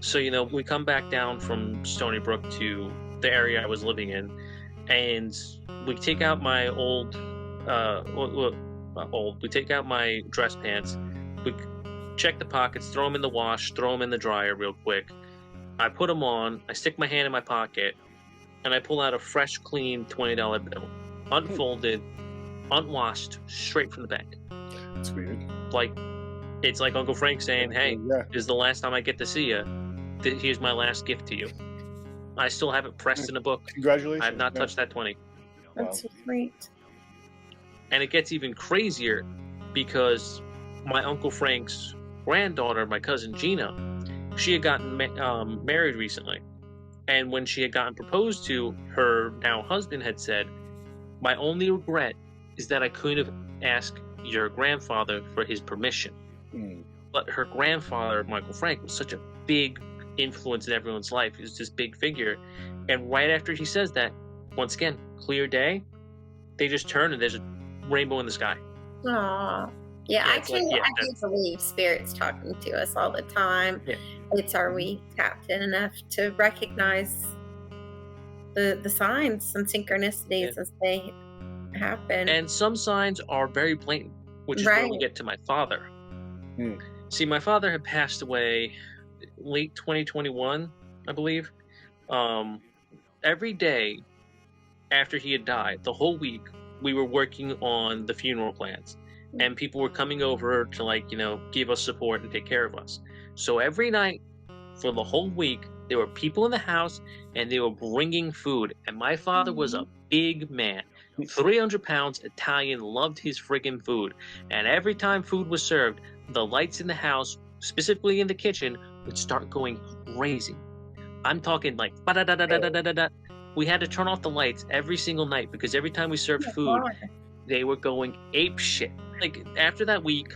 So, we come back down from Stony Brook to the area I was living in, and we take out my we take out my dress pants, we check the pockets, throw them in the wash, throw them in the dryer real quick. I put them on, I stick my hand in my pocket, and I pull out a fresh, clean $20 bill, unfolded, unwashed, straight from the bank. It's weird. It's like Uncle Frank saying, hey, Yeah. this is the last time I get to see you. Here's my last gift to you. I still have it pressed in a book. Congratulations. I have not touched that 20. Wow. That's so sweet. And it gets even crazier because my Uncle Frank's granddaughter, my cousin Gina, she had gotten married recently. And when she had gotten proposed to, her now husband had said, my only regret is that I couldn't have asked your grandfather for his permission. Mm. But her grandfather, Michael Frank, was such a big influence in everyone's life. He was this big figure. And right after he says that, once again, clear day, they just turn and there's a rainbow in the sky. Aww. Yeah, I do believe spirits talking to us all the time. Yeah. Are we tapped in enough to recognize the signs and synchronicities as they happen? And some signs are very blatant, which is where we get to my father. Hmm. See, my father had passed away late 2021, I believe. Every day after he had died, the whole week, we were working on the funeral plans. And people were coming over to, give us support and take care of us. So every night for the whole week, there were people in the house and they were bringing food. And my father was a big man, 300 pounds, Italian, loved his friggin' food. And every time food was served, the lights in the house, specifically in the kitchen, would start going crazy. I'm talking like, ba-da-da-da-da-da-da-da. We had to turn off the lights every single night because every time we served food, they were going ape shit. After that week,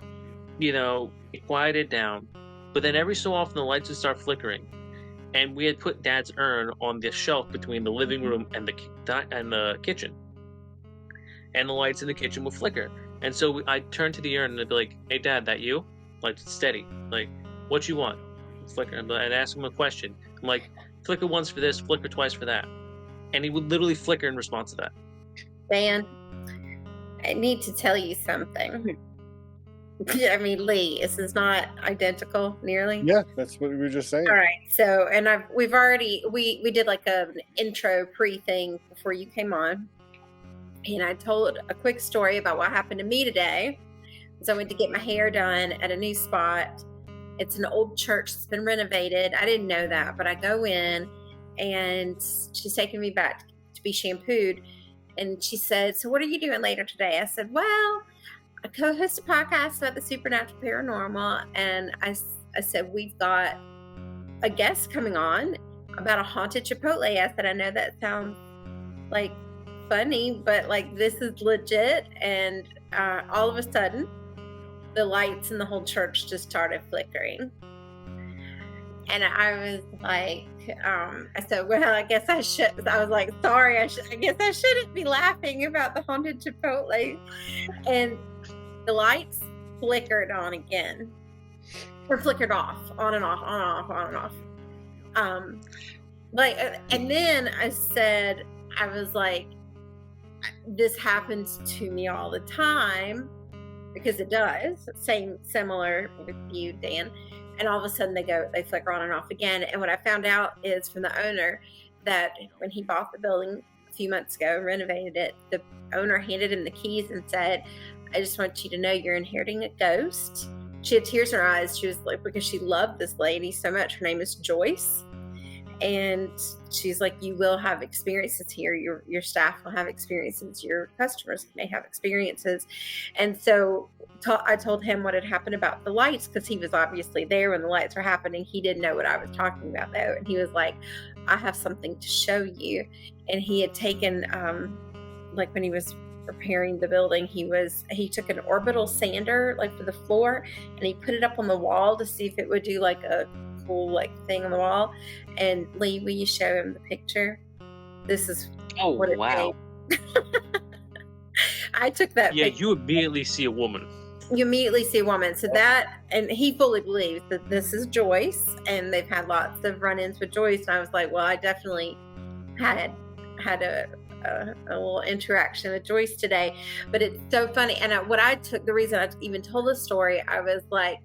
it quieted down. But then every so often the lights would start flickering. And we had put Dad's urn on the shelf between the living room and the kitchen. And the lights in the kitchen would flicker. And so I'd turn to the urn and I'd be like, hey, Dad, that you? Steady. What you want? Flicker. I'd ask him a question. I'm like, flicker once for this, flicker twice for that. And he would literally flicker in response to that. Dan, I need to tell you something. I mean, Lee, this is not identical nearly. Yeah, that's what we were just saying. All right. So, and we've already, we did like an intro pre-thing before you came on. And I told a quick story about what happened to me today. So I went to get my hair done at a new spot. It's an old church that's been renovated. I didn't know that, but I go in and she's taking me back to be shampooed. And she said, so what are you doing later today? I said, well, I co-host a podcast about the supernatural paranormal. And I said, we've got a guest coming on about a haunted Chipotle. I said, I know that sounds like funny, but this is legit. And all of a sudden, the lights in the whole church just started flickering. And I was like, I said, well, I guess I should. I was like, sorry, I guess I shouldn't be laughing about the haunted Chipotle. And the lights flickered on again. Or flickered off, on and off, on and off, on and off. And then I said, I was like, this happens to me all the time, because it does. Similar with you, Dan. And all of a sudden they flicker on and off again. And what I found out is from the owner that when he bought the building a few months ago and renovated it, the owner handed him the keys and said, I just want you to know you're inheriting a ghost. She had tears in her eyes. She was like, because she loved this lady so much. Her name is Joyce. And she's like, you will have experiences here. Your staff will have experiences. Your customers may have experiences. And so I told him what had happened about the lights, because he was obviously there when the lights were happening. He didn't know what I was talking about, though. And he was like, I have something to show you. And he had taken, when he was repairing the building, he took an orbital sander like for the floor, and he put it up on the wall to see if it would do like a cool like thing on the wall. And Lee, will you show him the picture? This is what it wow. made. I took that Yeah, picture. you immediately see a woman. You immediately see a woman. So that, and he fully believes that this is Joyce, and they've had lots of run-ins with Joyce. And I was like, well, I definitely had a little interaction with Joyce today. But it's so funny. And the reason I even told this story, I was like,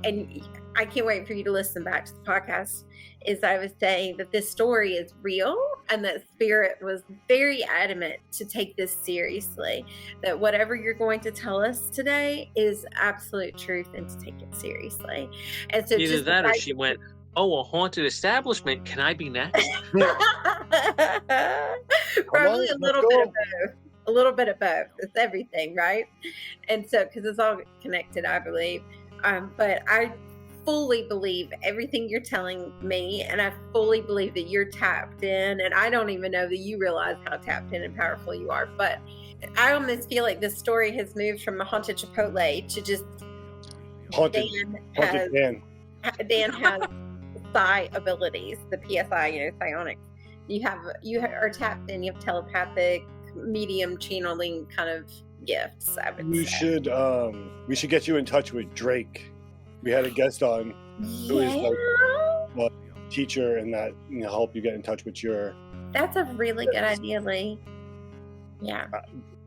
and I can't wait for you to listen back to the podcast, is I was saying that this story is real, and that Spirit was very adamant to take this seriously, that whatever you're going to tell us today is absolute truth, and to take it seriously. And so Either that or she went, oh, a haunted establishment, can I be next? Probably a little bit of both. A little bit of both. It's everything, right? And so, because it's all connected, I believe. But I fully believe everything you're telling me, and I fully believe that you're tapped in, and I don't even know that you realize how tapped in and powerful you are. But I almost feel like this story has moved from a haunted Chipotle to just Haunted Dan. Dan has psi abilities, the PSI, psionics. You are tapped in. You have telepathic, medium channeling kind of gifts. I would say. We should get you in touch with Drake. We had a guest on who is like a teacher, and that help you get in touch with your. That's a really good idea, Lee. Yeah.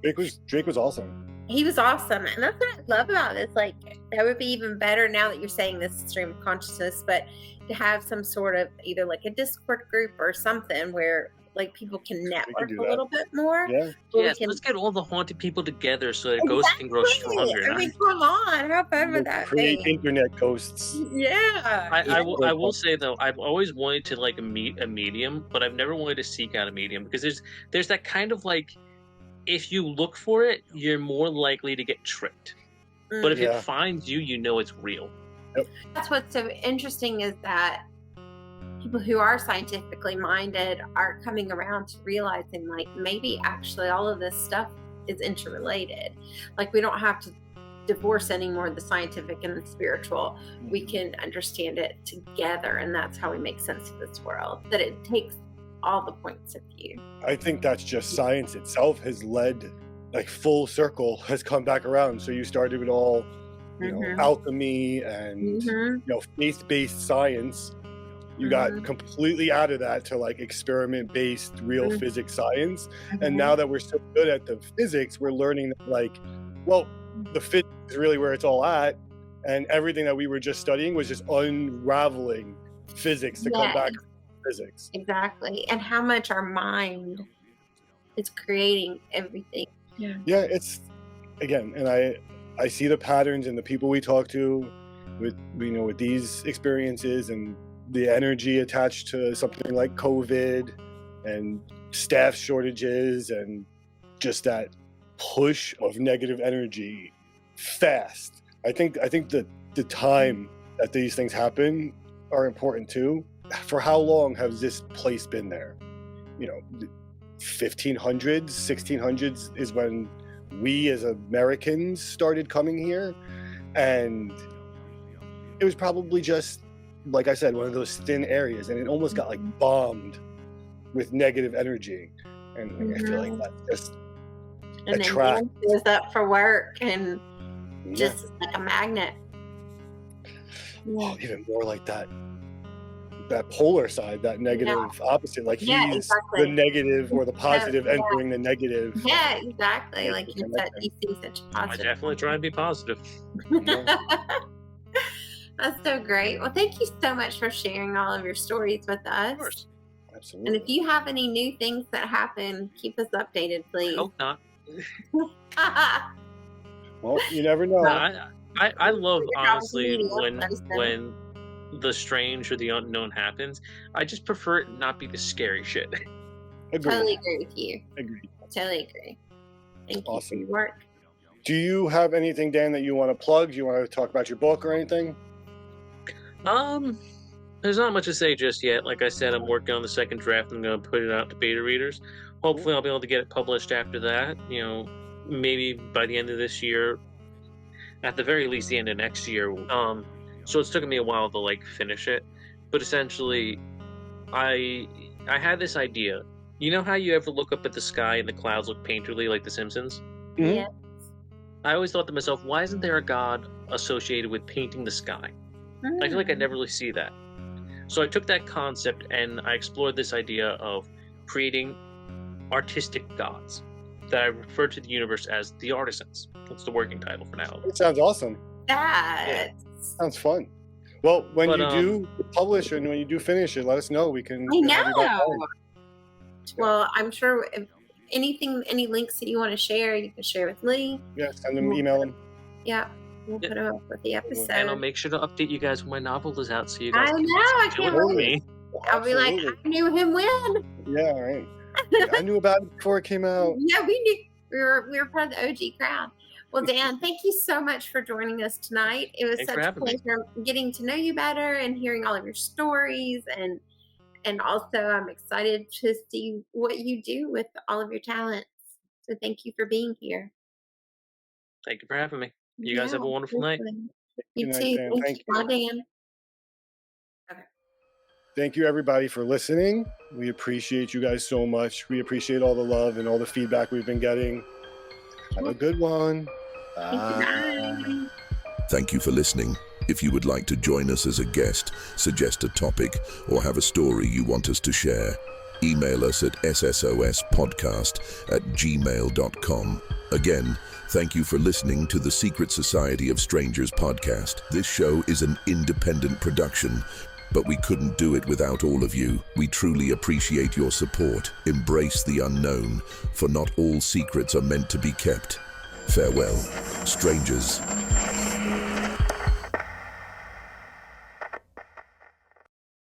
Drake was awesome. He was awesome, and that's what I love about this. Like, that would be even better now that you're saying this stream of consciousness, but to have some sort of either like a Discord group or something where like people can network a little bit more. Yeah. Yes, let's get all the haunted people together so that ghosts can grow stronger. I mean, come on, how fun would that create be? internet ghosts. Yeah. I will say though, I've always wanted to like meet a medium, but I've never wanted to seek out a medium, because there's that kind of like, if you look for it, you're more likely to get tricked. But if it finds you, you know it's real. Yep. That's what's so interesting, is that people who are scientifically minded are coming around to realizing like maybe actually all of this stuff is interrelated. Like, we don't have to divorce anymore the scientific and the spiritual. We can understand it together, and that's how we make sense of this world. That it takes all the points of view. I think that's just science itself has led, like, full circle, has come back around. So you started with all, alchemy and faith-based science. You got completely out of that to like experiment-based real physics science. And now that we're so good at the physics, we're learning that, like, well, the physics is really where it's all at, and everything that we were just studying was just unraveling physics to come back to physics. Exactly. And how much our mind is creating everything. Yeah, it's, again, and I see the patterns in the people we talk to with these experiences, and the energy attached to something like COVID and staff shortages, and just that push of negative energy fast. I think that the time that these things happen are important too. For how long has this place been there? 1500s, 1600s is when we as Americans started coming here, and it was probably just, like I said, one of those thin areas, and it almost got like bombed with negative energy, and I feel like that's just and a trap. And then goes up for work, and just like a magnet. Oh, even more like that polar side, that negative opposite, like he's the negative or the positive entering the negative. Yeah, exactly. Like you said, he sees such a positive. I definitely try and be positive. That's so great. Well, thank you so much for sharing all of your stories with us. Of course. Absolutely. And if you have any new things that happen, keep us updated, please. I hope not. Well, you never know. No, I love, honestly, when the strange or the unknown happens. I just prefer it not be the scary shit. Agreed. Totally agree with you. Agreed. Totally agree. Thank you for your work. Do you have anything, Dan, that you want to plug? Do you want to talk about your book or anything? There's not much to say just yet. Like I said, I'm working on the second draft. I'm going to put it out to beta readers. hopefully I'll be able to get it published after that. Maybe by the end of this year, at the very least the end of next year. So it's taken me a while to like finish it, but essentially I had this idea. You know how you ever look up at the sky and the clouds look painterly like The Simpsons? Mhm. Yeah. I always thought to myself, why isn't there a god associated with painting the sky? I feel like I never really see that. So I took that concept and I explored this idea of creating artistic gods that I refer to the universe as the artisans. That's the working title for now. It sounds awesome. That. Sounds fun. Well, when But, you do publish and when you do finish it, let us know. We can I have you back know. on. Well, I'm sure if any links that you want to share, you can share with Lee. Yeah, send them, email them. Yeah, we'll put them up with the episode. And I'll make sure to update you guys when my novel is out, so you guys I can know, I do it can't with wait. me. I'll be like, Absolutely. I knew him when. Yeah, right. I knew about it before it came out. Yeah, we knew we were part of the OG crowd. Well, Dan, thank you so much for joining us tonight. It was Thanks for such a having me. pleasure getting to know you better and hearing all of your stories, and also I'm excited to see what you do with all of your talents. So thank you for being here. Thank you for having me. You guys have a wonderful night. absolutely. You Good night, too. Dan. Thank Thank you. Bye, Dan. Thank you, everybody, for listening. We appreciate you guys so much. We appreciate all the love and all the feedback we've been getting. Have a good one. Bye. Thank you for listening. If you would like to join us as a guest, suggest a topic, or have a story you want us to share, email us at SSOSpodcast@gmail.com. Again, thank you for listening to the Secret Society of Strangers podcast. This show is an independent production, but we couldn't do it without all of you. We truly appreciate your support. Embrace the unknown, for not all secrets are meant to be kept. Farewell, strangers.